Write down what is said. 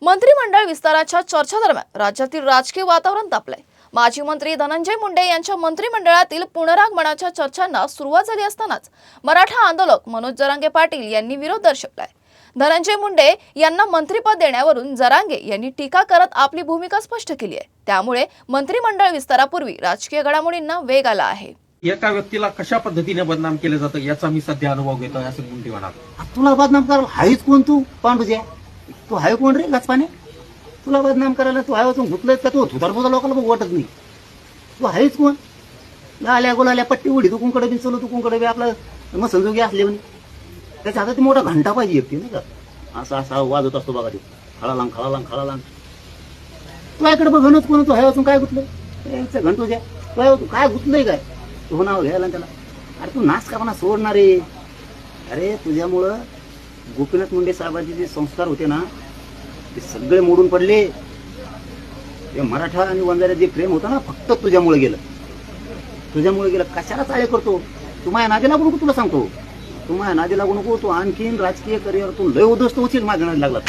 मंत्रिमंडळ विस्ताराच्या चर्चेदरम्यान राज्यातील राजकीय वातावरण तापलंय। माजी मंत्री धनंजय मुंडे यांच्या मंत्रिमंडळातील पुनरागमनाच्या चर्चांना सुरुवात झाली असतानाच मराठा आंदोलक मनोज जरांगे पाटील यांनी विरोध दर्शवलाय। धनंजय मुंडे यांना मंत्रिपद देण्यावरून जरांगे यांनी टीका करत आपली भूमिका स्पष्ट केली आहे। त्यामुळे मंत्रिमंडळ विस्तारापूर्वी राजकीय घडामोडींना वेग आला आहे। एका व्यक्तीला कशा पद्धतीने बदनाम केलं जातं याचा मी सध्या अनुभव घेतोय असं मुंडे म्हणाले। तुला बदनाम करायला हायच कोण तू पांडुज्या? तू हाय कोण रे गचपाने? तुला बदनाम करायला तू हाय धुतलंय का? तू धुतारपोता लोकांना बघ वाटत नाही। तू हायच कोण? लाल्या गोलाल्या पट्टी उडी तुकुंकडे बी चलो तुकुंकडे बी आपला मग संजोगी असले म्हणे त्याच्या हातात मोठा घंटा पाहिजे एकटी नाही का? असा असा वाजत असतो बघा ते खळालांग खळालांग खळालांग। तू याकडे बघणच कोण? तू हाय वाचून काय गुतलं घंटोज्या? तू काय गुतलंय काय? तू नाव घ्यायला त्याला? अरे तू नाच का म्हणा सोडणार रे? अरे तुझ्यामुळं गोपीनाथ मुंडे साहेबांचे जे संस्कार होते ना ते सगळे मोडून पडले। ते मराठा आणि वंजाऱ्यात जे प्रेम होतं ना फक्त तुझ्यामुळे गेलं, तुझ्यामुळे गेलं। कशाला चाळे करतो तू? माझ्या नादी लागू नको, तुला सांगतो। तू माझ्या नादी लागू नको, तू आणखीन राजकीय करिअर तू लय उद्ध्वस्त होशील माझ्या नादी लागला।